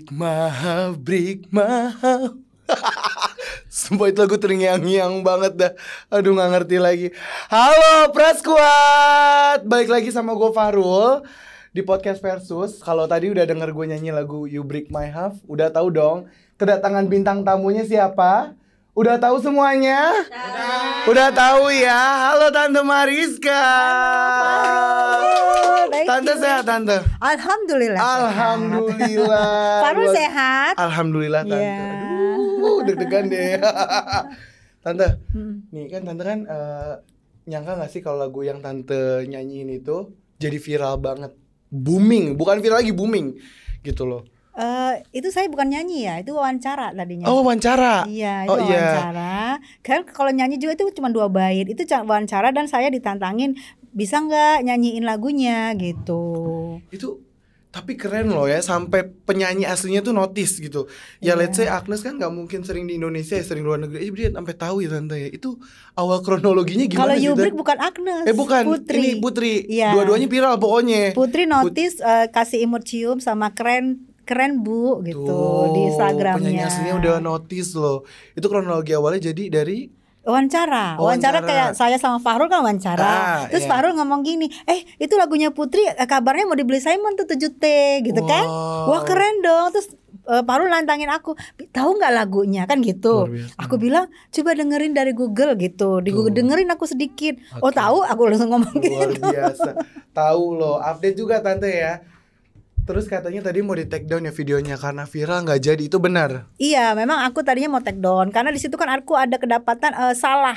break my heart. Sumpah itu lagu terngiang-ngiang banget dah. Aduh gak ngerti lagi. Halo Praskuat, balik lagi sama gue Fahrul di podcast Versus. Kalau tadi udah denger gue nyanyi lagu You Break My Heart, udah tahu dong kedatangan bintang tamunya siapa? Udah tahu semuanya? Udah tahu ya. Halo Tante Mariska. Tante sehat Tante? Alhamdulillah. Alhamdulillah. Fahrul sehat. Alhamdulillah Tante. Yeah. Aduh, deg-degan deh. Tante, nih kan Tante kan nyangka gak sih kalau lagu yang Tante nyanyiin itu jadi viral banget, booming, bukan viral lagi, booming gitu loh. Itu saya bukan nyanyi ya, itu wawancara tadinya. Oh wawancara. Iya, itu wawancara. Kan kalau nyanyi juga itu cuma 2 bait. Itu wawancara dan saya ditantangin bisa nggak nyanyiin lagunya gitu. Itu tapi keren loh ya, sampai penyanyi aslinya tuh notice gitu. Ya let's say Agnes kan nggak mungkin sering di Indonesia, sering luar negeri. Dia sampai tahu ya Tante ya. Itu awal kronologinya gimana? Kalau You Break bukan Agnes. Bukan. Putri. Ini Putri. Iya. Dua-duanya viral pokoknya. Putri notice kasih imut cium sama keren bu gitu. Tuh, di Instagramnya. Penyanyi aslinya udah notice loh. Itu kronologi awalnya jadi dari wawancara kayak saya sama Fahrul kan wawancara. Terus Fahrul ngomong gini, itu lagunya Putri, kabarnya mau dibeli Simon tuh 7T gitu kan. Wah keren dong. Terus Fahrul nantangin aku, tahu nggak lagunya kan gitu. Aku bilang coba dengerin dari Google gitu. Di Google dengerin aku sedikit. Oh tahu, aku langsung ngomong luar gitu. biasa. Tahu loh, update juga Tante ya. Terus katanya tadi mau di take down ya videonya karena viral nggak jadi, itu benar? Iya, memang aku tadinya mau take down karena di situ kan aku ada kedapatan salah.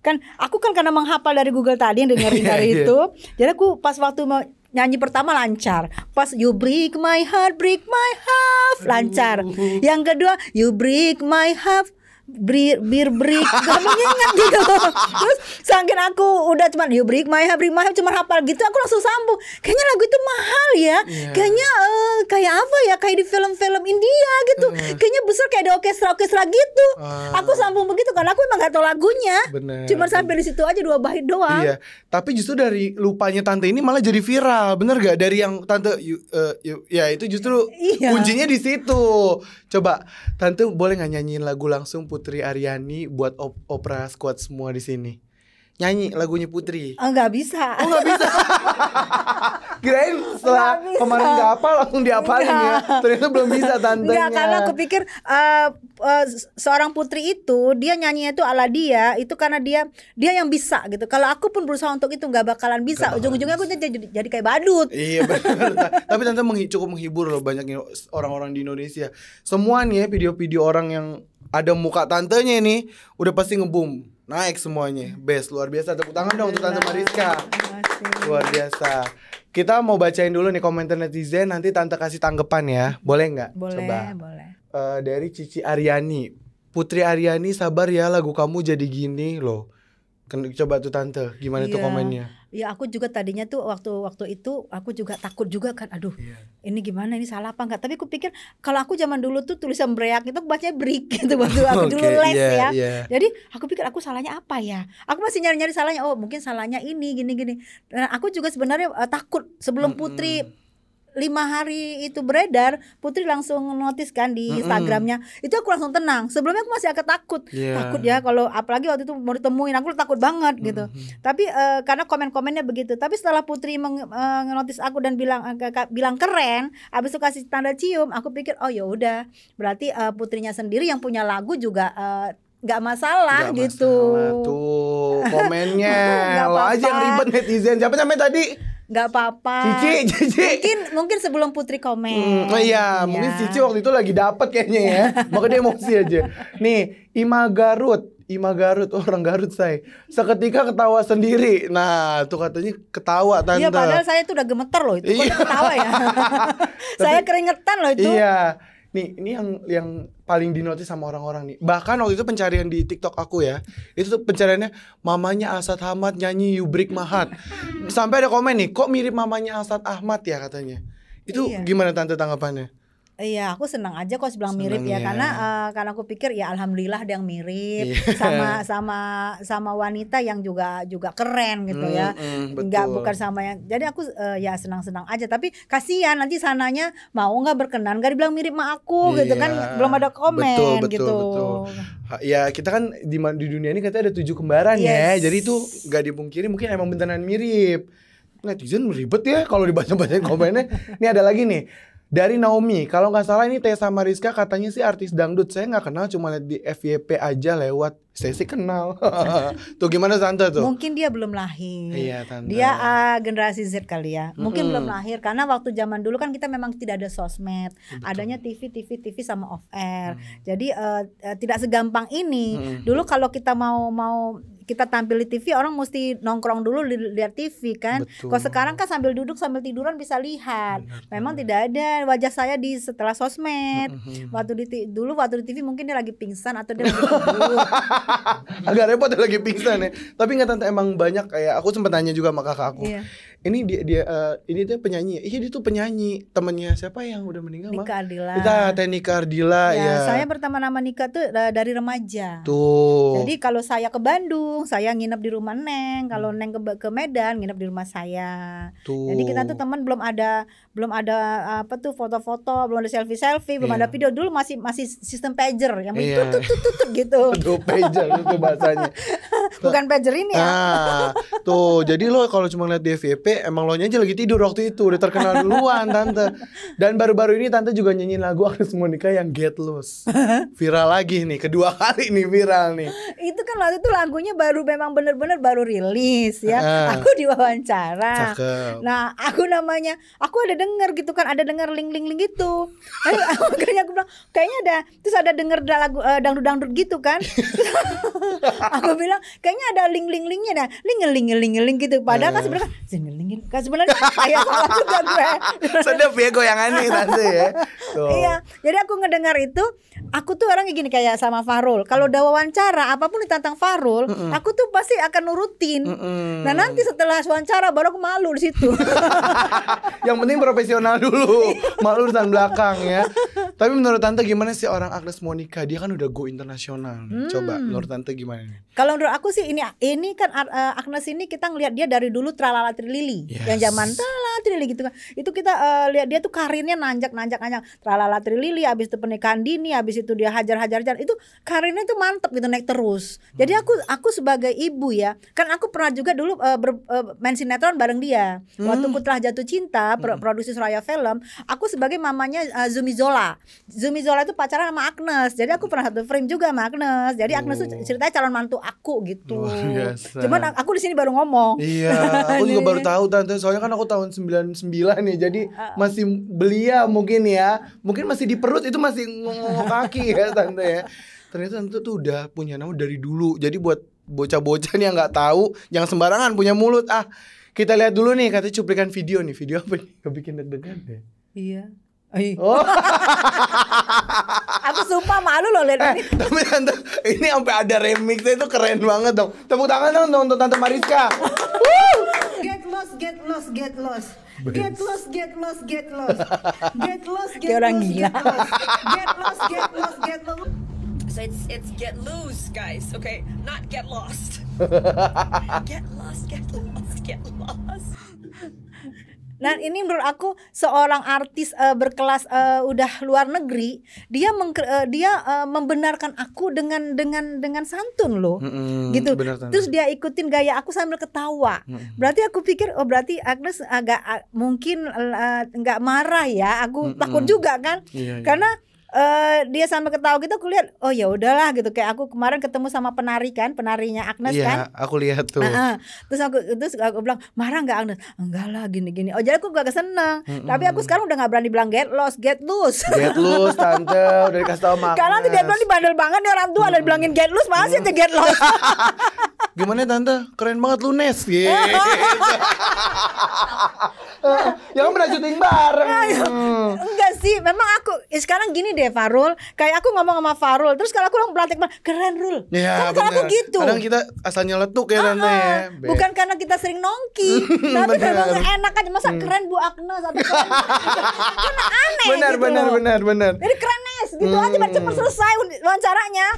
Kan aku kan karena menghafal dari Google tadi yang dengerin dari itu. Jadi aku pas waktu mau nyanyi pertama lancar. Pas You Break My Heart, lancar. Yang kedua You Break My Heart, break gak mengingat gitu. Terus saking aku udah cuman You Break My Heart cuma hafal gitu, aku langsung sambung. Kayaknya lagu itu mahal ya. Kayaknya kayak apa ya, kayak di film-film India gitu. Kayaknya besar kayak ada orkestra gitu. Aku sambung begitu karena aku emang gak tahu lagunya. Cuma sampai di situ aja 2 bait doang. Iya. Tapi justru dari lupanya Tante ini malah jadi viral. Bener gak? Dari yang Tante ya itu justru kuncinya di situ. Coba Tante boleh gak nyanyiin lagu langsung Putri Aryani buat Opera Squad semua di sini? Nyanyi lagunya Putri. Enggak bisa. Oh enggak bisa. Kirain setelah kemarin enggak hafal langsung dihafalin ya. Ternyata belum bisa tantenya. Enggak, karena aku pikir seorang Putri itu dia nyanyinya itu ala dia itu karena dia yang bisa gitu. Kalau aku pun berusaha untuk itu enggak bakalan bisa. Ujung-ujungnya aku jadi kayak badut. Iya benar. Tapi Tante cukup menghibur loh banyak orang-orang di Indonesia. Semua nih ya video-video orang yang ada muka tantenya ini udah pasti nge-boom, naik semuanya. Best, luar biasa. Tepuk tangan dong untuk Tante Mariska. Luar biasa. Kita mau bacain dulu nih komentar netizen, nanti Tante kasih tanggapan ya. Boleh nggak? Boleh, coba. Boleh. Dari Cici Aryani. Putri Aryani, sabar ya, lagu kamu jadi gini loh. Coba tuh Tante, gimana tuh komennya? Ya aku juga tadinya tuh waktu itu aku juga takut juga kan, aduh ini gimana, ini salah apa enggak. Tapi aku pikir kalau aku zaman dulu tuh tulisan break itu bacanya break gitu waktu aku dulu les ya. Jadi aku pikir aku salahnya apa ya. Aku masih nyari-nyari salahnya, oh mungkin salahnya ini gini-gini. Nah, aku juga sebenarnya takut sebelum Putri 5 hari itu beredar, Putri langsung notice kan di Instagramnya. Itu aku langsung tenang. Sebelumnya aku masih agak takut ya kalau apalagi waktu itu mau ditemuin, aku takut banget gitu. Tapi karena komen-komennya begitu. Tapi setelah Putri notice aku dan bilang keren, habis itu kasih tanda cium, aku pikir oh ya udah, berarti Putrinya sendiri yang punya lagu juga nggak masalah gitu. Tuh komennya lo aja yang ribet netizen. Siapa namanya tadi? Gak apa-apa. Cici. Mungkin sebelum Putri komen. Mungkin Cici waktu itu lagi dapet kayaknya ya. Makanya dia emosi aja. Nih, Ima Garut, orang Garut saya. Seketika ketawa sendiri. Nah, tuh katanya ketawa Tante. Iya, padahal saya tuh udah gemeter loh itu. Kok ketawa ya? Saya keringetan loh itu. Iya. Nih, ini yang paling dinotis sama orang-orang nih. Bahkan waktu itu pencarian di TikTok aku ya, itu tuh pencariannya mamanya Asad Ahmad nyanyi You Break My Heart. Sampai ada komen nih, kok mirip mamanya Asad Ahmad ya katanya. Itu gimana Tante tanggapannya? Iya, aku senang aja kok bilang mirip ya, karena aku pikir ya alhamdulillah ada yang mirip sama wanita yang juga keren gitu ya. Enggak, bukan sama yang. Jadi aku ya senang-senang aja, tapi kasihan nanti sananya mau nggak berkenan, nggak dibilang mirip sama aku gitu kan, belum ada komen gitu. Ya kita kan di dunia ini katanya ada 7 kembaran ya, jadi itu nggak dipungkiri mungkin emang beneran mirip. Netizen ribet ya kalau dibaca-bacain komennya. Ini ada lagi nih dari Naomi, kalau nggak salah ini Tessa Mariska katanya sih artis dangdut. Saya nggak kenal, cuma lihat di FYP aja lewat. Saya sih kenal. Tuh gimana Tante tuh? Mungkin dia belum lahir. Iya Tante. Dia generasi Z kali ya. Mungkin belum lahir karena waktu zaman dulu kan kita memang tidak ada sosmed. Betul. Adanya TV sama off air. Jadi tidak segampang ini. Dulu kalau kita mau kita tampil di TV, orang mesti nongkrong dulu lihat TV kan. Kalau sekarang kan sambil duduk sambil tiduran bisa lihat. Memang tidak ada wajah saya di setelah sosmed. Waktu di TV mungkin dia lagi pingsan atau dia lagi tidur. Agak repot lagi pingsan ya. Tapi nggak Tante, emang banyak kayak aku sempat tanya juga sama kakak aku. Iya. Ini dia penyanyi. Iya, dia tuh penyanyi. Temennya siapa yang udah meninggal? Nika Ardila. Kita Nika Ardila ya. Saya pertama nama Nika tuh dari remaja. Tuh. Jadi kalau saya ke Bandung, saya nginep di rumah Neng. Kalau Neng ke Medan, nginep di rumah saya. Tuh. Jadi kita tuh teman belum ada apa tuh foto-foto, belum ada selfie, belum ada video. Dulu masih sistem pager yang tutut gitu. Tuh pager itu bahasanya. Bukan pager ini ya. Tuh, jadi lo kalau cuma lihat di FYP emang lo aja lagi tidur waktu itu, udah terkenal duluan Tante. Dan baru-baru ini Tante juga nyanyiin lagu Agnes Monica yang Get Loose. Viral lagi nih, kedua kali nih viral nih. Itu kan waktu itu lagunya memang bener-bener baru rilis ya. Aku diwawancara. Cakep. Nah, aku ada denger gitu kan, ada denger link gitu. Makanya aku bilang kayaknya terus ada denger lagu dangdut gitu kan. Aku bilang kayaknya ada link-linknya dah. Link gitu. Padahal kan sebenarnya kayak salah juga gue. Sedap ya goyangannya Tante ya. Iya. Jadi aku ngedengar itu, aku tuh orangnya gini kayak sama Farul. Kalau udah wawancara apapun ditantang Farul, aku tuh pasti akan nurutin. Nah, nanti setelah wawancara baru aku malu di situ. Yang penting profesional dulu. Malu urusan belakang ya. Tapi menurut Tante gimana sih orang Agnes Monica? Dia kan udah go internasional. Coba menurut Tante gimana nih? Kalau menurut aku sih ini kan Agnes ini kita ngelihat dia dari dulu Tralala Trilili. Yang zaman Tralala Trilili gitu kan. Itu kita lihat dia tuh karirnya nanjak Tralala Trilili, habis itu pernikahan dini, habis itu dia hajar. Itu karirnya tuh mantep gitu, naik terus. Jadi aku sebagai ibu ya, kan aku pernah juga dulu main sinetron bareng dia. Waktu Ku Telah Jatuh Cinta, produksi Suraya Film, aku sebagai mamanya Zumi Zola. Zumi Zola itu pacaran sama Agnes. Jadi aku pernah satu frame juga sama Agnes. Jadi Agnes tuh ceritanya calon mantu aku gitu. Cuman aku di sini baru ngomong. Iya, aku juga baru tahu Tante. Soalnya kan aku tahun 99 nih. Jadi masih belia mungkin ya. Mungkin masih di perut itu masih ngomong kaki ya Tante ya. Ternyata Tante tuh udah punya nama dari dulu. Jadi buat bocah-bocah nih yang nggak tahu, jangan sembarangan punya mulut. Kita lihat dulu nih, katanya cuplikan video nih. Video apa nih? Kebikin deg-degan deh. Iya. Oh. Aku sumpah malu loh lihat ini. Tapi Tante, ini sampai ada remixnya, itu keren banget dong. Tepuk tangan dong untuk Tante Mariska. Get lost. So it's get loose, guys. Okay, not get lost. Get lost. Nah, ini menurut aku seorang artis berkelas udah luar negeri, dia membenarkan aku dengan santun loh. Gitu. Terus dia ikutin gaya aku sambil ketawa. Berarti aku pikir berarti Agnes agak mungkin enggak marah ya. Aku takut juga kan. Iya. Karena dia sampai ketawa gitu, aku lihat oh ya udahlah gitu. Kayak aku kemarin ketemu sama penarinya Agnes kan. Iya, aku lihat tuh. Terus aku bilang, marah nggak Agnes? Enggak lah, gini. Oh jadi aku gak seneng. Tapi aku sekarang udah nggak berani bilang get lost. Get loose Tante, udah dikasih tahu sama Agnes. Karena nanti dia bilang dibandel banget nih orang tua, udah bilangin get loose, masih aja get lost. Gimana Tante? Keren banget lu Nes. Ya kan pernah syuting bareng. Enggak sih, memang aku sekarang gini deh Farul, kayak aku ngomong sama Farul, terus kalau aku bilang praktek keren Rul. Ya, Kan aku gitu. Kadang kita asalnya letuk ya Tante ya. Bukan karena kita sering nongki, tapi memang enak aja masa keren Bu Agnes atau keren. Kan aneh Benar, gitu. benar. Jadi kerenes gitu aja biar cepet selesai wawancaranya.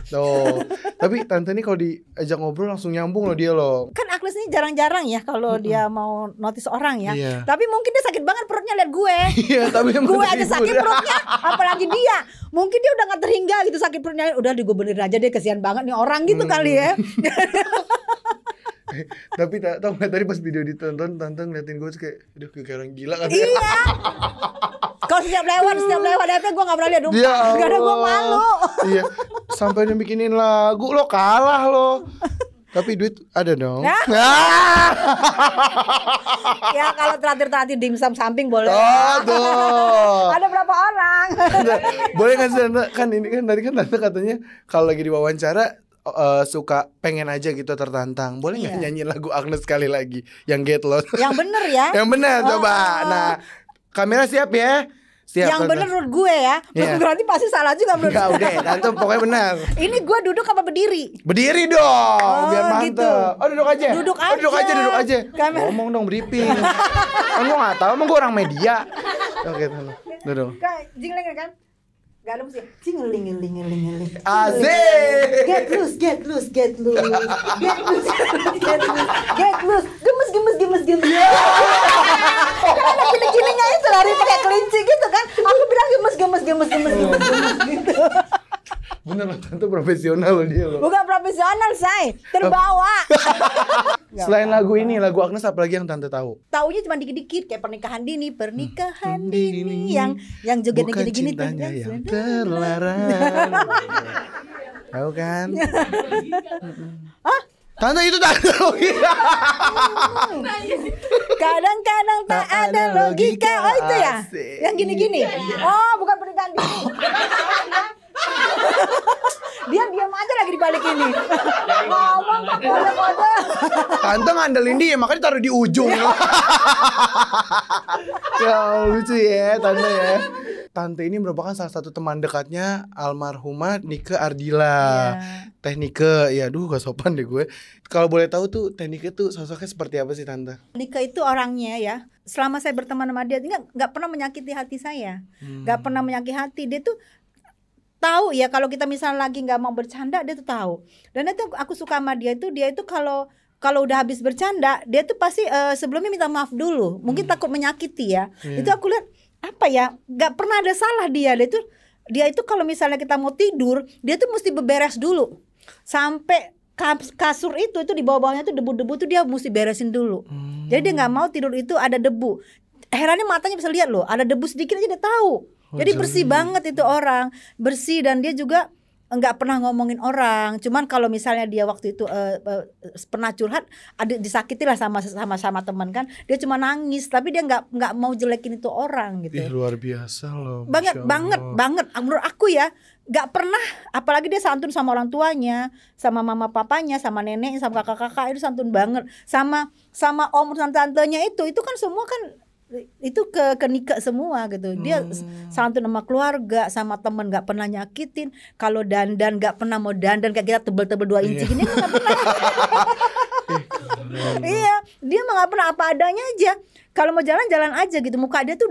Tapi Tante ini kalau diajak ngobrol langsung nyambung loh dia loh. Kan Agnes ini jarang-jarang ya kalau dia mau notice orang ya. Iya. Tapi mungkin dia sakit banget perutnya lihat gue. Iya, tapi Gue aja sakit perutnya, apalagi dia. Mungkin dia udah gak terhingga gitu sakit perutnya. Udah gue benerin aja deh, kesian banget nih orang gitu kali ya. Tapi tau gak tadi pas video ditonton Tante ngeliatin gue kayak aduh kayak orang gila kan. Iya. Kalau setiap lewat apa gue gak pernah lihat Ya Allah. Gak ada, gue malu. Iya. Sampai dia bikinin lagu lo kalah lo. Tapi duit ada dong. Ya kalau terakhir dimsum samping boleh. Aduh. Ada berapa orang? Boleh gak sih Tante? Kan ini kan tadi kan Tante katanya kalau lagi diwawancara suka pengen aja gitu tertantang. Boleh gak nyanyi lagu Agnes sekali lagi yang Get Lost? Yang bener ya. Yang bener coba. Nah, kamera siap ya. Siap, yang bener menurut gue ya. Iya. Berarti pasti salah juga menurut Enggak gue. udah, Tante pokoknya benar. Ini gue duduk apa berdiri? Berdiri dong, biar mantep. Gitu. Oh duduk aja. Duduk Duduk aja. aja. Kamera. Ngomong dong briefing. Kan gue gak tahu, emang gue orang media. Oke, duduk. Kayak jingling kan? Gak ada musik. Jingling. Asik. Get loose. Gemes. Kan ada giling-gilingnya itu lari pakai kelinci gitu kan. Aku bilang gemes gitu. Bener loh, Tante profesional loh dia loh. Bukan profesional, say. Terbawa. Selain lagu ini, lagu Agnes apa lagi yang Tante tahu? Taunya cuma dikit-dikit kayak pernikahan dini yang joget bukan gini-gini tuh. cintanya yang terlarang. Tahu kan? Hah? Tante itu Tante logika. Kadang-kadang tak ada logika. Oh itu ya? Asik. Yang gini-gini? Oh bukan pernikahan dini. Dia diam aja lagi di balik ini. Ngomong kode-kode. Tante ngandelin dia makanya taruh di ujung. Ya lucu ya Tante ya. Tante ini merupakan salah satu teman dekatnya almarhumah Nike Ardila. Teh Nike, ya aduh gak sopan deh gue. Kalau boleh tahu tuh Teh Nike tuh sosoknya seperti apa sih Tante? Nike itu orangnya ya, selama saya berteman sama dia nggak pernah menyakiti hati saya, nggak pernah menyakiti hati. Dia tuh tahu ya kalau kita misalnya lagi nggak mau bercanda dia tuh tahu. Dan itu aku suka sama dia itu kalau udah habis bercanda dia tuh pasti sebelumnya minta maaf dulu. Mungkin takut menyakiti ya. Itu aku lihat apa ya, nggak pernah ada salah dia itu kalau misalnya kita mau tidur dia tuh mesti beberes dulu sampai kasur itu di bawah-bawahnya tuh debu-debu tuh dia mesti beresin dulu. Jadi dia nggak mau tidur itu ada debu. Herannya matanya bisa lihat loh, ada debu sedikit aja dia tahu. Jadi bersih banget itu orang, bersih. Dan dia juga nggak pernah ngomongin orang. Cuman kalau misalnya dia waktu itu pernah curhat, disakiti lah sama teman kan, dia cuma nangis. Tapi dia nggak mau jelekin itu orang gitu. Luar biasa loh. Banget. Menurut aku ya, nggak pernah. Apalagi dia santun sama orang tuanya, sama mama papanya, sama nenek, sama kakak-kakak itu santun banget. Sama om dan tantenya itu kan semua kan itu ke Nike semua gitu. Dia santun sama keluarga, sama temen, nggak pernah nyakitin. Kalau dandan nggak pernah mau dandan kayak kita tebel-tebel 2 inci gini nggak pernah. Iya, dia mah nggak pernah, apa adanya aja. Kalau mau jalan aja gitu. Muka dia tuh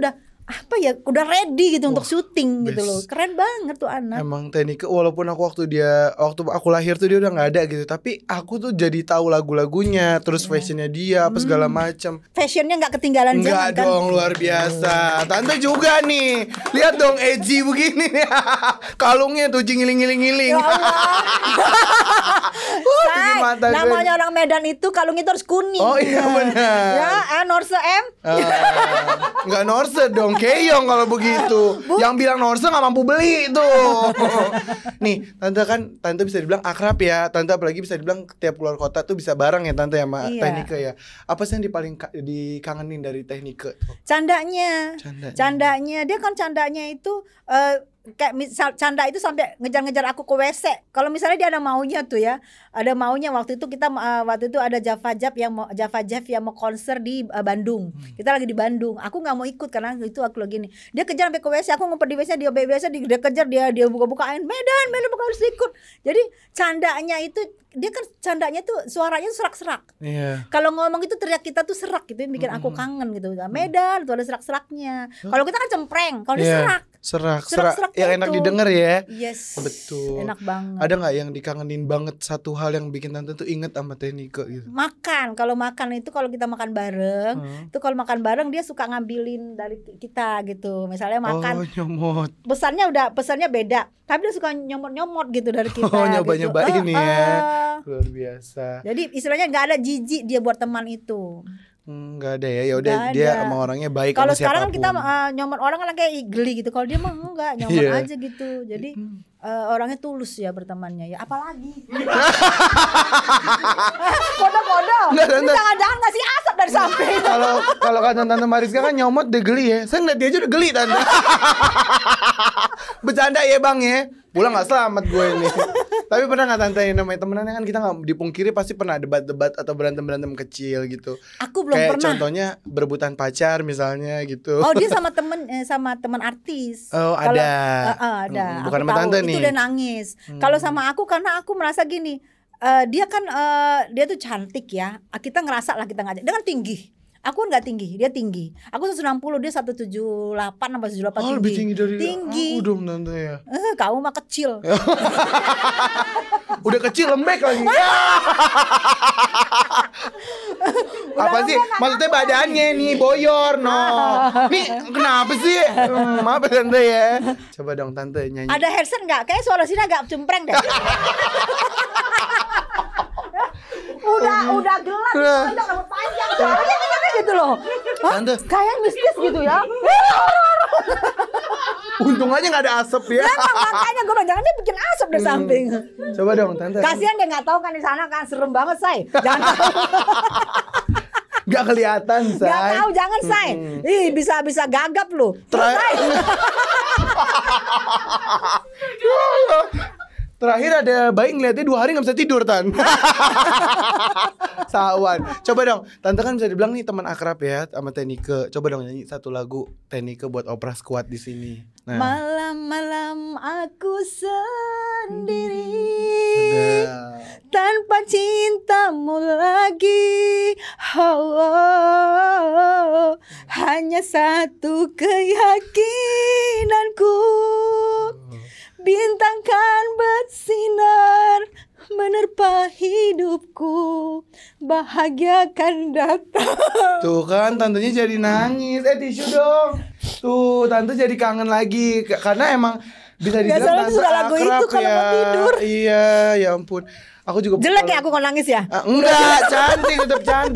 udah ready gitu untuk syuting gitu loh. Keren banget tuh anak. Emang Teh Nike walaupun waktu aku lahir tuh dia udah nggak ada gitu, tapi aku tuh jadi tahu lagu-lagunya, terus fashionnya dia apa segala macam. Fashionnya nggak ketinggalan zaman Enggak kan? dong, luar biasa. Tante juga nih. Lihat dong edgy begini nih. Kalungnya tuh ngiling-ngiling-ngiling. Ya Allah. Bikin mata gue. Namanya orang Medan itu kalung itu harus kuning. Oh iya benar. Ya, Norse M. Enggak Norse dong, Keong kalau begitu. Yang bilang Norse nggak mampu beli tuh. Nih, Tante bisa dibilang akrab ya. Tante apalagi bisa dibilang tiap keluar kota tuh bisa bareng ya Tante sama Teh Nike ya. Apa sih yang paling dikangenin dari Teh Nike? Candanya. Dia kan candanya itu kayak misal canda itu sampai ngejar-ngejar aku ke WC. Kalau misalnya dia ada maunya tuh ya, ada maunya waktu itu kita waktu itu ada Java Jeff yang mau konser di Bandung. Kita lagi di Bandung. Aku nggak mau ikut karena itu aku lagi nih. Dia kejar sampai ke WC, aku ngumpet di WC, dia kejar, dia buka-bukain Medan bukan harus ikut. Jadi candanya itu dia kan candanya tuh suaranya serak-serak. Iya. Kalau ngomong itu teriak kita tuh serak gitu, yang bikin aku kangen gitu. Medan tuh ada serak-seraknya. Kalau kita kan cempreng, kalau dia serak. Serak itu yang enak didengar ya. Yes. Betul. Enak banget. Ada nggak yang dikangenin banget satu hal yang bikin tante tuh inget sama Teh Nike gitu? Makan. Kalau makan itu kalau kita makan bareng, itu kalau makan bareng dia suka ngambilin dari kita gitu. Misalnya makan. Oh, nyomot. Pesannya beda, tapi dia suka nyomot gitu dari kita. Oh, nyoba-nyobain gitu. ya. Luar biasa. Jadi istilahnya nggak ada jijik dia buat teman itu. Nggak ada ya. Ya udah dia sama orangnya baik. Kalau sama sekarang kan siapapun. kita nyomot orang kan kayak geli gitu. Kalau dia mah enggak, nyomot aja gitu. Jadi orangnya tulus ya bertemannya ya. Apalagi kode-kode. Jangan-jangan ngasih asap dari samping. Kalau kata Tante Mariska kan nyomot udah geli ya. Saya ngeliat dia aja udah geli Tante. Bercanda ya Bang ya. Pulang gak selamat gue ini. Tapi pernah gak Tante yang namanya temenannya kan kita gak dipungkiri pasti pernah debat-debat atau berantem-berantem kecil gitu. Aku belum kayak pernah. Contohnya berebutan pacar misalnya gitu. Oh dia sama temen artis. Oh Kalau, ada. Ada. Bukan Aku sama tahu, Tante nih. itu udah nangis. Kalau sama aku karena aku merasa gini, dia kan dia tuh cantik ya. Kita ngerasa lah kita ngajak. Dia kan tinggi. Aku kan nggak tinggi, dia tinggi. Aku 160, dia 178 apa 78 tinggi. Lebih tinggi dari tinggi. aku dong Tante ya. Kamu mah kecil. Udah kecil lembek lagi. Apa sih? Maksudnya badannya nih boyor no. Nih kenapa sih? Maaf ya Tante ya. Coba dong Tante nyanyi. Ada headset nggak? Kayaknya suara sini agak cempreng deh. udah gelap, udah rambut panjang, suaranya kayak gitu loh. Tante. Kayak mistis gitu ya. Untung aja gak ada asap ya. Makanya gue bilang jangan dia bikin asap dari samping. Coba dong Tante. Kasihan dia nggak tahu kan di sana kan serem banget say. Jangan tahu. Gak kelihatan say. Gak tahu jangan say. Ih bisa gagap lu. Terakhir ada bayi ngeliatnya 2 hari gak bisa tidur Tan. Sawan. Coba dong Tante kan bisa dibilang nih teman akrab ya sama Teh Nike. Coba dong nyanyi satu lagu Teh Nike buat Opera Squad di sini. Nah. Malam-malam aku sendiri tanpa cintamu lagi. Oh, hanya satu keyakinanku. Bintang kan bersinar menerpa hidupku, bahagia kan datang. Tuh kan tantenya jadi nangis. Tisu dong. Tuh tante jadi kangen lagi karena emang bisa dibilang tante lagu akrab itu kalau ya. mau tidur. Iya, ya ampun. Aku juga jelek ya aku kalau nangis ya? Enggak, cantik tetap.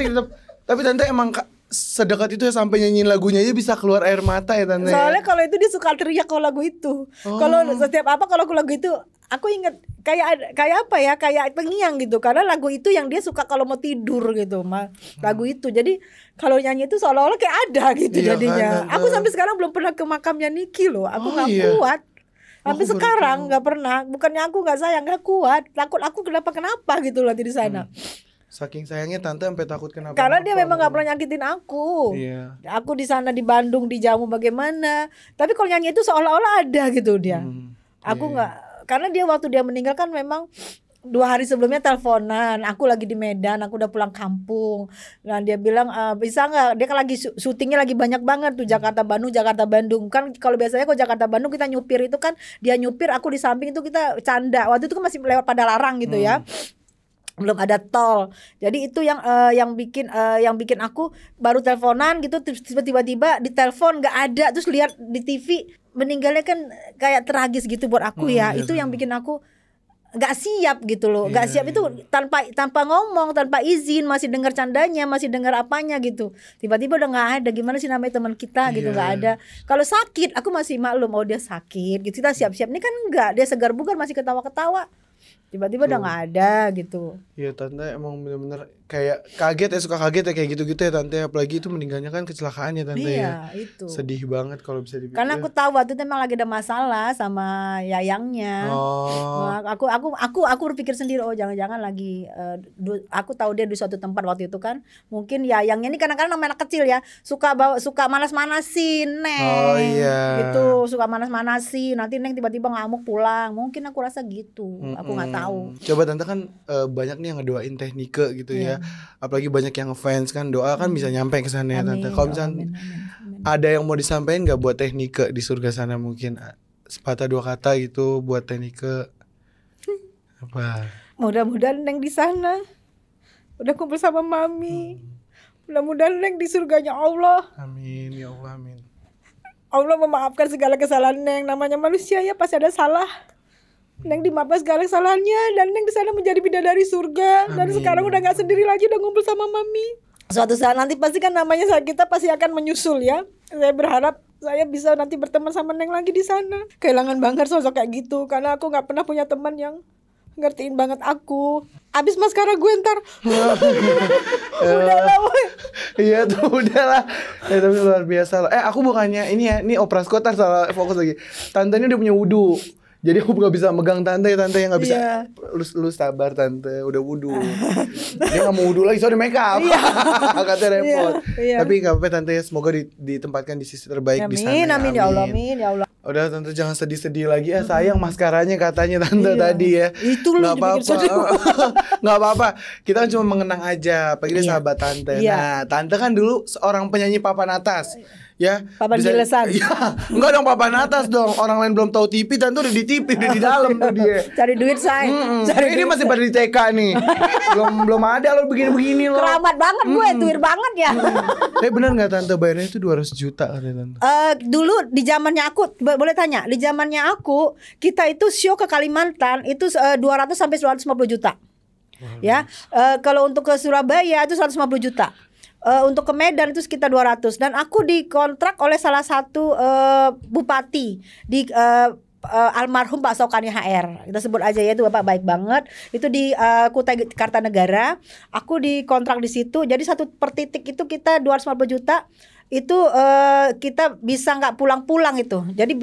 Tapi tante emang sedekat itu ya sampai nyanyiin lagunya aja bisa keluar air mata ya tante. Soalnya kalau itu dia suka teriak kalau lagu itu. Kalau setiap kalau lagu itu aku inget kayak apa ya, kayak terngiang gitu karena lagu itu yang dia suka kalau mau tidur gitu lagu itu. Jadi kalau nyanyi itu seolah-olah kayak ada gitu jadinya. Aku sampai sekarang belum pernah ke makamnya Niki loh. Aku nggak kuat. Sampai sekarang nggak pernah. Bukannya aku nggak sayang, nggak kuat. Takut aku kenapa gitu loh di sana. Saking sayangnya tante sampai takut kenapa? Karena dia memang nggak pernah nyakitin aku. Iya. Aku di sana di Bandung dijamu bagaimana. Tapi kalau nyanyi itu seolah-olah ada gitu dia. Aku nggak, karena dia waktu dia meninggal kan memang 2 hari sebelumnya teleponan. Aku lagi di Medan, aku udah pulang kampung. Nah dia bilang bisa nggak? Dia kan lagi syutingnya lagi banyak banget tuh Jakarta Bandung. Kan kalau biasanya kalau Jakarta Bandung kita nyupir itu kan dia nyupir, aku di samping itu kita canda. Waktu itu kan masih lewat Padalarang gitu ya. Belum ada tol. Jadi itu yang bikin aku baru teleponan gitu tiba-tiba ditelepon nggak ada, terus lihat di TV meninggalnya kan kayak tragis gitu buat aku ya. Itu yang bikin aku nggak siap gitu loh. Nggak siap itu tanpa ngomong, tanpa izin, masih dengar candanya, masih dengar apanya gitu. Tiba-tiba udah nggak ada. Gimana sih namanya teman kita gitu, nggak ada. Kalau sakit aku masih maklum, oh dia sakit gitu, kita siap-siap. Ini kan enggak, dia segar bugar masih ketawa-ketawa. Tiba-tiba udah nggak ada gitu. Iya tante emang bener-bener kayak kaget ya, suka kaget ya kayak gitu-gitu ya tante. Apalagi itu meninggalnya kan kecelakaan ya tante ya. Iya itu. Sedih banget kalau bisa dipikir. Karena aku tahu waktu itu memang lagi ada masalah sama yayangnya. Nah, aku berpikir sendiri, oh jangan-jangan lagi aku tahu dia di suatu tempat waktu itu kan. Mungkin yayangnya ini kadang-kadang namanya anak kecil ya, suka manas-manasin Neng. Oh iya. Gitu, suka manas-manasin. Nanti Neng tiba-tiba ngamuk pulang. Mungkin aku rasa gitu. Aku nggak tahu. Coba tante kan banyak nih yang ngedoain Teknike gitu ya. Apalagi banyak yang ngefans kan, doa kan bisa nyampe ke sana ya tante. Kalau misalnya ada yang mau disampaikan nggak buat Teknike di surga sana, mungkin sepatah dua kata gitu buat Teknike apa? Mudah-mudahan Neng di sana udah kumpul sama Mami. Mudah-mudahan Neng di surganya Allah. Amin ya Allah, amin. Allah memaafkan segala kesalahan Neng. Namanya manusia ya pasti ada salah. Neng dimaafkan segala kesalahannya dan Neng di sana menjadi bidadari surga. Dan sekarang udah nggak sendiri lagi, udah ngumpul sama Mami. Suatu saat nanti pasti kan namanya kita pasti akan menyusul ya. Saya berharap saya bisa nanti berteman sama Neng lagi di sana. Kehilangan banget sosok kayak gitu karena aku nggak pernah punya teman yang ngertiin banget aku. Abis maskara gue ntar. Udahlah woy. Iya tuh udahlah. Tapi luar biasa loh. Aku bukannya ini ya, ini operas kotar salah fokus lagi. Tante ini udah punya wudu. Jadi aku gak bisa megang tante ya, tante yang gak bisa. Lu sabar tante, udah wudu. Dia gak mau wudu lagi soalnya make up. Katanya repot. Tapi gak apa-apa tante ya, semoga ditempatkan di sisi terbaik di sana. Amin ya Allah, amin ya Allah. Udah tante jangan sedih-sedih lagi ya, sayang maskaranya katanya tante tadi ya. Itu lu apa-apa. Gak apa-apa. Kita kan cuma mengenang aja, apalagi dia sahabat tante. Nah, tante kan dulu seorang penyanyi papan atas. Ya, papan gilesan. Ya, enggak dong papan atas dong. Orang lain belum tahu TV, tante udah di TV, udah di dalam tuh dia. Cari duit say. Ini masih pada di TK nih. belum ada lo begini-begini lo. Keramat banget gue, tuir banget ya. Tapi benar enggak tante bayarnya itu 200 juta katanya tante? Dulu di zamannya aku, boleh tanya, di zamannya aku, kita itu show ke Kalimantan itu 200 sampai 150 juta. Ya. Kalau untuk ke Surabaya itu 150 juta. Untuk ke Medan itu sekitar 200 dan aku dikontrak oleh salah satu bupati di almarhum Pak Sokani HR. Kita sebut aja ya, itu Bapak baik banget. Itu di Kutai Kartanegara. Aku dikontrak di situ. Jadi satu per titik itu kita 250 juta. Itu kita bisa nggak pulang-pulang itu. Jadi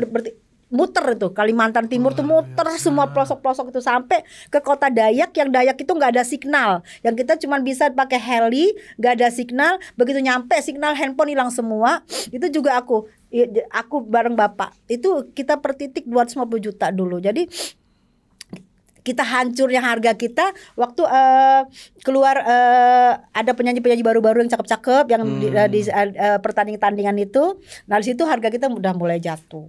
muter itu Kalimantan Timur tuh muter semua pelosok-pelosok itu sampai ke kota Dayak, yang Dayak itu nggak ada signal, yang kita cuma bisa pakai heli, nggak ada signal. Begitu nyampe signal handphone hilang semua. Itu juga aku bareng bapak itu kita per titik 250 juta dulu. Jadi kita hancurnya harga kita waktu keluar ada penyanyi-penyanyi baru-baru yang cakep-cakep yang di pertandingan itu. Nah di situ harga kita udah mulai jatuh.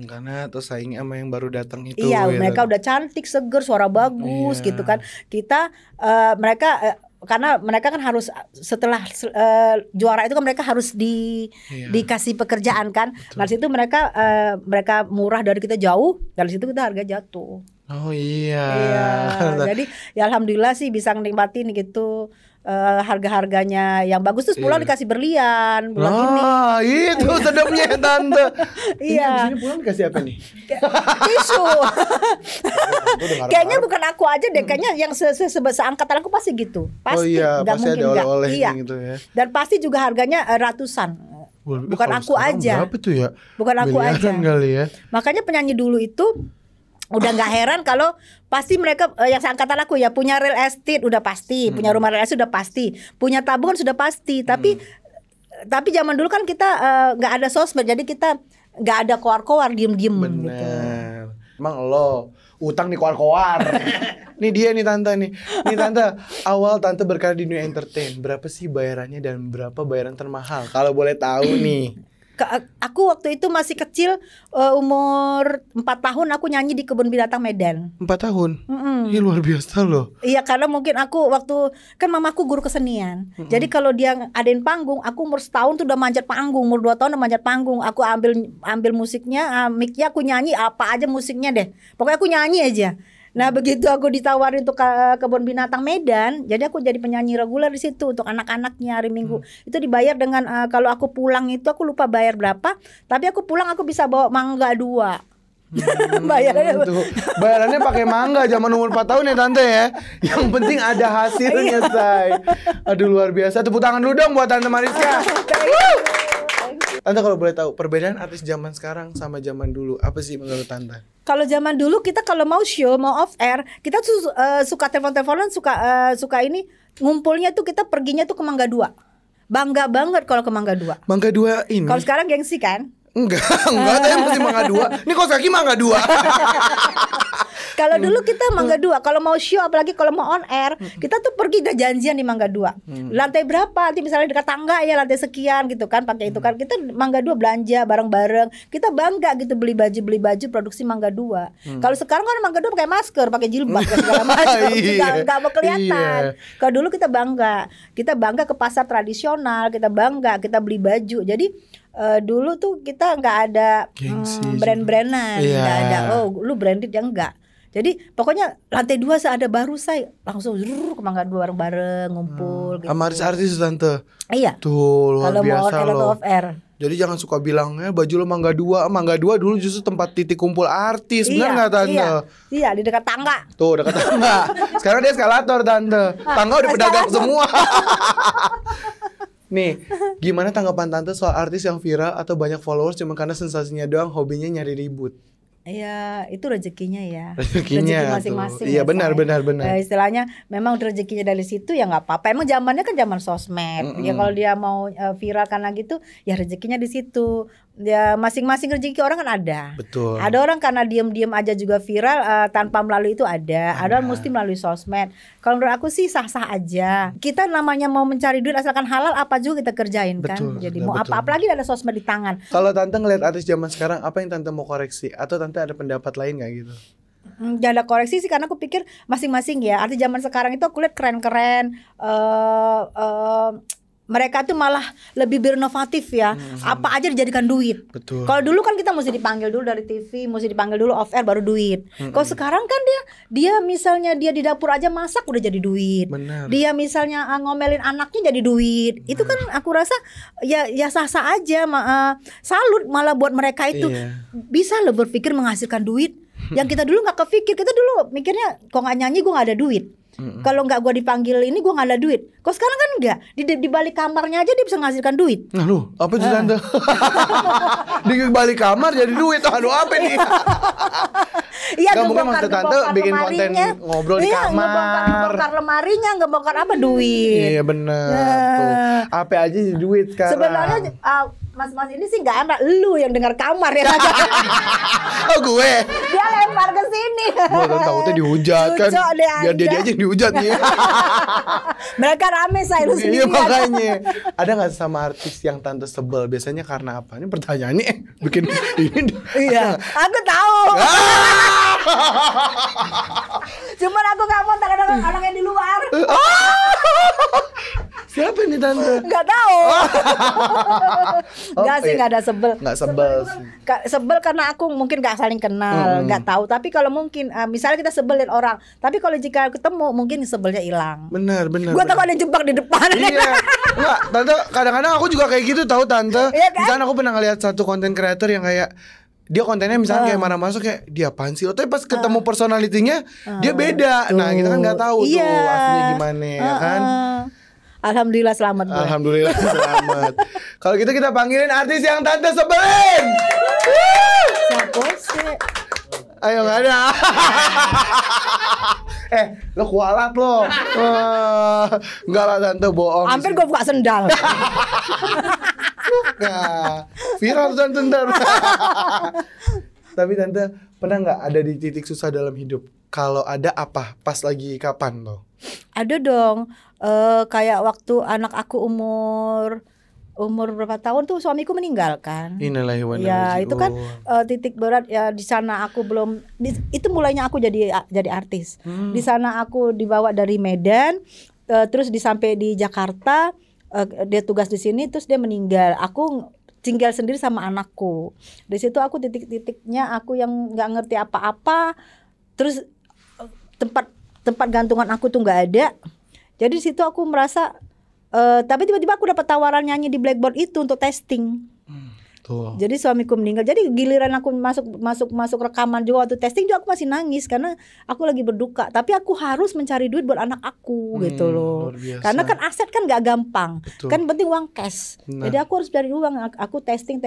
Karena terus saingnya sama yang baru datang itu. Iya, mereka udah cantik, seger, suara bagus gitu kan. Kita karena mereka kan harus setelah juara itu kan mereka harus dikasih pekerjaan kan. Dari situ mereka murah dari kita jauh, dari situ kita harga jatuh. Oh iya. Jadi ya alhamdulillah sih bisa nikmatin gitu harga-harganya yang bagus. Terus pulang dikasih berlian, pulang ini. Itu sedapnya tante. Iya. Ini pulang dikasih apa nih? Tisu. Kayaknya bukan aku aja deh, kayaknya yang seangkatan aku pasti gitu. Pasti. Gak pasti mungkin ada oleh-oleh gitu ya. Dan pasti juga harganya ratusan. Bukan aku aja. Berapa tuh ya? Bukan aku aja. Kali ya. Makanya penyanyi dulu itu udah nggak heran kalau pasti mereka yang seangkatan aku ya punya real estate udah pasti, punya rumah real estate udah pasti, punya tabungan sudah pasti. Tapi zaman dulu kan kita nggak ada sosmed, jadi kita nggak ada koar-koar diem-diem gitu. Emang lo utang nih koar-koar. Nih dia nih tante nih. Nih tante, awal tante berkarya di dunia entertain, berapa sih bayarannya dan berapa bayaran termahal? Kalau boleh tahu nih. Aku waktu itu masih kecil, umur 4 tahun aku nyanyi di kebun binatang Medan. 4 tahun? Iya luar biasa loh. Iya karena mungkin aku waktu kan mamaku guru kesenian. Jadi kalau dia adain panggung, aku umur setahun tuh udah manjat panggung, umur 2 tahun udah manjat panggung. Aku ambil musiknya, mic-nya aku nyanyi apa aja musiknya deh. Pokoknya aku nyanyi aja. Nah begitu aku ditawarin untuk kebun binatang Medan, jadi aku jadi penyanyi reguler di situ untuk anak-anaknya hari Minggu. Itu dibayar dengan kalau aku pulang itu aku lupa bayar berapa, tapi aku pulang aku bisa bawa mangga 2. Bayarannya pakai mangga zaman umur 4 tahun ya tante ya. Yang penting ada hasilnya say. Aduh luar biasa. Tepuk tangan dulu dong buat tante Mariska. Tante kalau boleh tahu perbedaan artis zaman sekarang sama zaman dulu apa sih menurut tante? Kalau zaman dulu kita kalau mau show, mau off air, kita tuh suka telepon-teleponan, suka ini ngumpulnya tuh kita perginya tuh ke Mangga 2. Bangga banget kalau ke Mangga 2. Mangga 2 ini. Kalau sekarang gengsi kan? Enggak, tapi mesti Mangga 2. Ini kos kaki Mangga 2. Kalau dulu kita Mangga 2, kalau mau show apalagi kalau mau on air, kita tuh pergi udah janjian di Mangga 2. Lantai berapa? Nanti misalnya dekat tangga ya lantai sekian gitu kan, pakai itu kan. Kita Mangga 2 belanja bareng-bareng. Kita bangga gitu beli baju produksi Mangga 2. Kalau sekarang kan Mangga 2 pakai masker, pakai jilbab segala macam, enggak mau kelihatan. Kalau dulu kita bangga ke pasar tradisional, kita bangga, kita beli baju. Jadi dulu tuh kita nggak ada brand-brandan, nggak ada lu branded ya enggak. Jadi pokoknya lantai 2 seada baru saya langsung ke Mangga 2 bareng-bareng ngumpul gitu. Sama artis tante. Iya. Tuh luar kalau biasa mau loh. off air. Jadi jangan suka bilang baju lo Mangga 2. Mangga 2 dulu justru tempat titik kumpul artis. Benar nggak tante? Iya di dekat tangga. Tuh dekat tangga. Sekarang dia eskalator tante. Tangga udah pedagang semua. Nih, gimana tanggapan tante soal artis yang viral atau banyak followers cuma karena sensasinya doang, hobinya nyari ribut? Iya, itu rezekinya ya. Rezekinya rezeki masing-masing. Iya, ya, benar. Istilahnya memang rezekinya dari situ ya nggak apa-apa. Emang zamannya kan zaman sosmed. Ya kalau dia mau viral karena gitu, ya rezekinya di situ. Ya masing-masing rezeki orang kan ada. Betul. Ada orang karena diem-diem aja juga viral tanpa melalui itu ada. Ada mesti melalui sosmed. Kalau menurut aku sih sah-sah aja. Kita namanya mau mencari duit asalkan halal apa juga kita kerjain kan. Betul, Jadi mau apa apalagi ada sosmed di tangan. Kalau tante ngeliat artis zaman sekarang, apa yang tante mau koreksi? Atau tante ada pendapat lain nggak gitu? Jangan ada koreksi sih karena aku pikir masing-masing ya. Artis zaman sekarang itu aku lihat keren-keren. Mereka tuh malah lebih berinovatif ya. Apa aja dijadikan duit. Betul. Kalau dulu kan kita mesti dipanggil dulu dari TV, mesti dipanggil dulu off air baru duit. Kalau sekarang kan dia misalnya dia di dapur aja masak udah jadi duit. Benar. Dia misalnya ngomelin anaknya jadi duit. Itu kan aku rasa ya sah-sah aja. Salut malah buat mereka itu. Bisa loh berpikir menghasilkan duit. Yang kita dulu nggak kepikir. Kita dulu mikirnya kok nggak nyanyi gue nggak ada duit. Kalau nggak gue dipanggil ini gue nggak ada duit. Kok sekarang kan enggak, di balik kamarnya aja dia bisa menghasilkan duit. Nah lu apa sih tante? Di balik kamar jadi duit. Aduh apa nih? Iya, gak mungkin maksud tante bikin konten ngobrol di kamar. Ngebongkar lemarinya, ngebongkar apa duit. Iya bener tuh. Apa aja jadi duit sekarang. Sebenarnya mas-mas ini sih nggak enak, lu yang dengar kamar ya. Oh gue. Dia lempar ke sini. Gue kan takutnya dihujat kan. Biar dia aja yang dihujat nih. Mereka rame saya lu sendiri. Iya makanya. Ada nggak sama artis yang tante sebel? Biasanya karena apa? Ini pertanyaannya bikin ini. Iya. Aku tahu. Cuman aku nggak mau kadang-kadang orangnya di luar. Siapa nih tante? Nggak tahu. Nggak sih, nggak ada sebel. Nggak sebel sih. Sebel karena aku mungkin nggak saling kenal, nggak tahu. Tapi kalau mungkin misalnya kita sebelin orang, tapi kalau jika ketemu mungkin sebelnya hilang. Benar. Gue tahu ada jebak di depan. Iya. Enggak, tante kadang-kadang aku juga kayak gitu tahu tante. Iya kan? Misalnya aku pernah ngeliat satu konten creator yang kayak dia kontennya misalnya kayak marah-marah kayak dia apaan sih? Tapi pas ketemu personalitinya dia beda. Nah kita kan nggak tahu tuh aslinya gimana ya kan. Alhamdulillah selamat gue. Alhamdulillah selamat. Kalau gitu kita panggilin artis yang tante sebelin. Siapa sih? Ayo nggak ada. Lo kualat lo. Enggak lah tante bohong. Hampir gue buka sendal. Nah, viral tante ntar. Tapi tante pernah nggak ada di titik susah dalam hidup? Kalau ada apa? Pas lagi kapan lo? Ada dong. Kayak waktu anak aku umur berapa tahun tuh suamiku meninggal kan. Innalillahi wa inna ya ilaihi itu kan titik berat ya. Di sana aku belum itu mulainya aku jadi artis. Di sana aku dibawa dari Medan, terus sampai di Jakarta, dia tugas di sini, terus dia meninggal. Aku tinggal sendiri sama anakku. Di situ aku titik-titiknya aku yang nggak ngerti apa-apa. Terus tempat gantungan aku tuh nggak ada. Jadi di situ aku merasa tapi tiba-tiba aku dapat tawaran nyanyi di Blackboard itu untuk testing. Tuh. Jadi suamiku meninggal. Jadi giliran aku masuk rekaman juga waktu testing juga aku masih nangis karena aku lagi berduka. Tapi aku harus mencari duit buat anak aku gitu loh. Karena kan aset kan gak gampang. Betul. Kan penting uang cash. Jadi aku harus cari uang. Aku testing.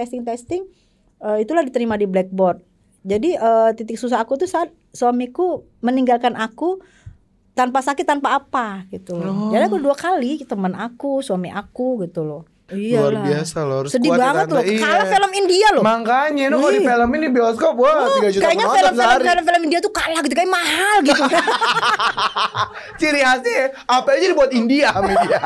Itulah diterima di Blackboard. Jadi titik susah aku tuh saat suamiku meninggalkan aku tanpa sakit tanpa apa gitu loh. Jadi aku 2 kali teman aku, suami aku gitu loh. Luar biasa loh, harus sedih kuat banget ya, loh. Kalah film India loh. Makanya kalau di filmin di bioskop wah 3 juta kayaknya film India tuh kalah gitu, kayak mahal gitu. Ciri khasnya apa aja dibuat India media.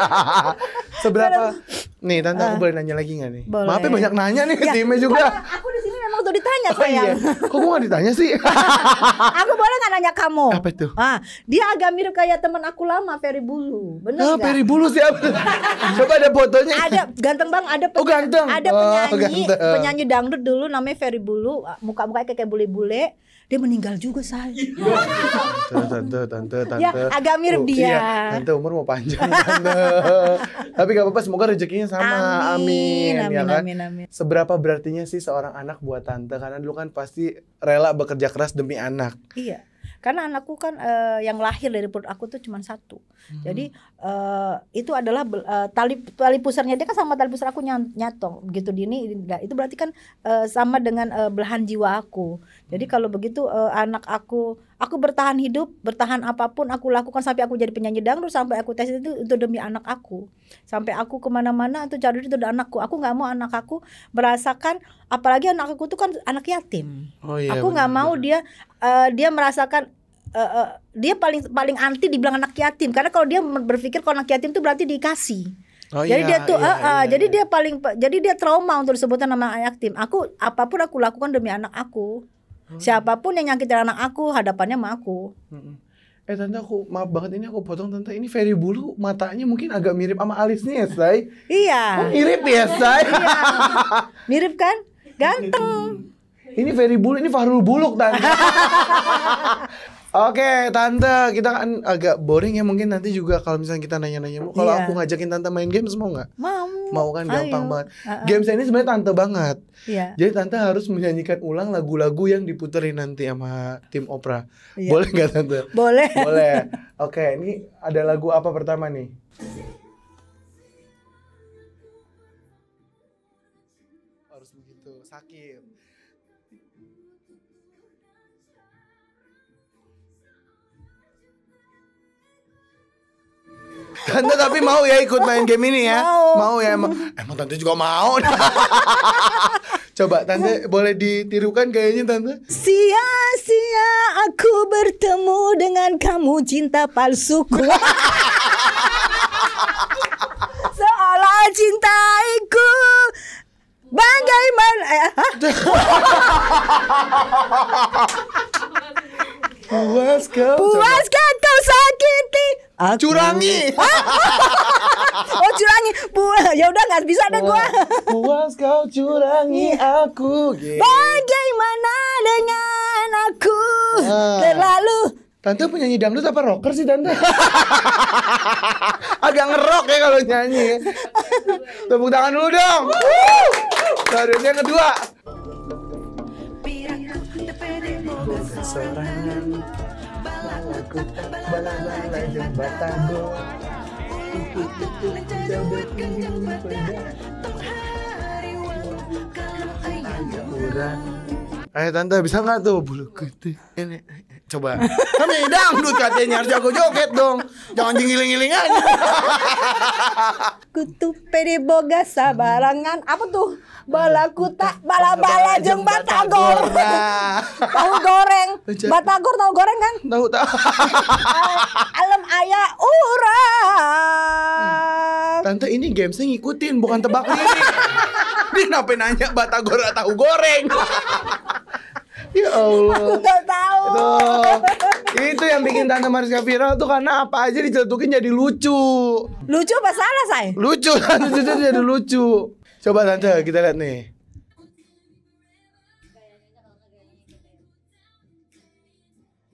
Seberapa nih Tante aku boleh nanya lagi gak nih? Boleh. Maaf ya banyak nanya nih ke timnya juga. Aku di sini memang tuh ditanya sayang. Iya. Kok gue gak ditanya sih? Aku boleh gak nanya kamu? Apa itu? Dia agak mirip kayak teman aku lama, Ferry Bulu. Bener gak? Ferry Bulu siapa? Coba ada fotonya. Ada ganteng bang, ada ganteng. Ada penyanyi dangdut dulu namanya Ferry Bulu, muka-mukanya kayak bule-bule. Dia meninggal juga saya. Tante. Ya, agak mirip dia. Iya. Tante umur mau panjang Tante. Tapi gak apa-apa, semoga rezekinya sama. Amin. Seberapa berartinya sih seorang anak buat Tante? Karena dulu kan pasti rela bekerja keras demi anak. Iya. Karena anakku kan yang lahir dari perut aku tuh cuma 1. Jadi itu adalah tali pusarnya dia kan sama tali pusar aku nyatong gitu dini. Itu berarti kan sama dengan belahan jiwa aku. Jadi kalau begitu anak aku bertahan hidup, bertahan apapun aku lakukan sampai aku jadi penyanyi dangdut, sampai aku tes itu demi anak aku. Sampai aku kemana-mana itu cari itu anakku. Aku nggak mau anak aku merasakan, apalagi anak aku tuh kan anak yatim. Aku nggak mau dia merasakan dia paling anti dibilang anak yatim, karena kalau dia berpikir kalau anak yatim itu berarti dikasih. Jadi dia trauma untuk disebutan nama anak yatim. Apapun aku lakukan demi anak aku. Siapapun yang nyakitin anak aku, hadapannya sama aku. Tante aku maaf banget ini aku potong Tante. Ini Ferry Bulu matanya mungkin agak mirip sama alisnya ya Say. Iya. Mirip ya Say. Iya. Mirip kan? Ganteng. Ini Ferry Bulu, ini Fahrul Buluk Tante. Oke Tante, kita kan agak boring ya mungkin nanti juga kalau misalnya kita nanya-nanya. Kalau aku ngajakin Tante main games mau nggak? Mau kan, gampang banget. Games ini sebenarnya Tante banget. Jadi Tante harus menyanyikan ulang lagu-lagu yang diputerin nanti sama tim opera. Boleh nggak Tante? Boleh. Oke, ini ada lagu apa pertama nih? Harus begitu, sakit. Tante tapi mau ya ikut main game ini ya? Mau ya emang Tante juga mau. Coba Tante boleh ditirukan kayaknya Tante. Sia-sia aku bertemu dengan kamu, cinta palsuku. Seolah cintaiku bagaimana Puaskah kau sakiti aku? Curangi. Curangi. Ya udah nggak bisa deh gua. Puas kau curangi aku. Bagaimana dengan aku? Terlalu. Tante penyanyi dangdut apa rocker sih Tante? Agak ngerok ya kalau nyanyi. Tepuk tangan dulu dong. Terus yang kedua. Sorangan balaku bala-bala jembatan Ayo Tante bisa nggak tuh bulu putih ini coba kami dangdut katanya harus jago joget dong, jangan ngiling-ngiling aja. Kutu pede boga sabarangan apa tuh? Balaku tak bala-bala jeung batagor. Tahu goreng. Batagor tahu goreng kan? Tahu. Alam aya urang. Tante ini gamesnya ngikutin bukan tebak lirik. Dia kenapa nanya batagor atau goreng? Ya Allah. Gak tahu. Itu yang bikin Tante Mariska viral tuh karena apa aja dicelutukin jadi lucu. Lucu apa salah, Say? Lucu, Tante jadi lucu. Coba Tante kita lihat nih.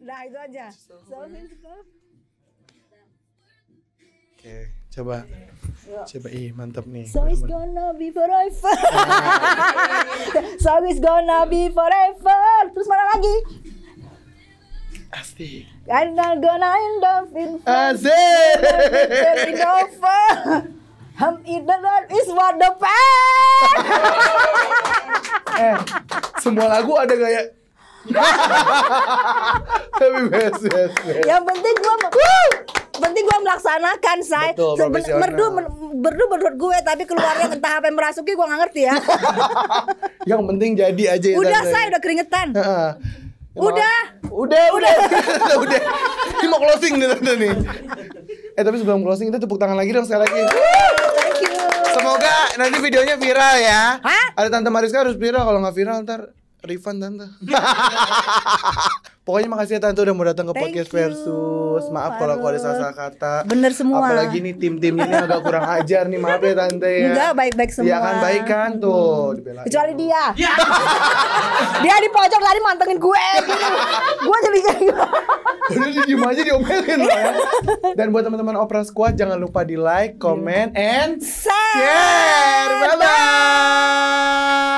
Nah itu aja. Oke, coba. Coba mantap nih. So it's gonna be forever. So it's gonna be forever. Terus mana lagi? Asik. I'm not gonna end up in Asik. It's over. That is what the pain. Semua lagu ada gaya. Tapi best. Yang penting gua melaksanakan, say. Betul, profesional. Merdu menurut gue, tapi keluarnya entah apa yang merasuki gua nggak ngerti ya. Yang penting jadi aja ya. Udah, say, udah keringetan. Udah. Ini mau closing nih tante nih. Tapi sebelum closing kita tepuk tangan lagi dong sekali lagi. Thank you. Semoga nanti videonya viral ya. Hah? Ada Tante Mariska harus viral, kalau nggak viral ntar refund tante. Pokoknya makasih ya tante udah mau datang ke podcast Versus. Maaf kalau ada salah kata. Bener semua. Apalagi nih tim-tim ini agak kurang ajar nih, maaf ya tante ya. Enggak, baik-baik semua. Iya kan, baik kan tuh. Dibelain. Kecuali dia. Dia di pojok tadi mantengin gue gitu. Gue jadi Udah diem aja diomelin lah ya. Dan buat teman-teman Opera Squad jangan lupa di like, comment, and share. Bye bye.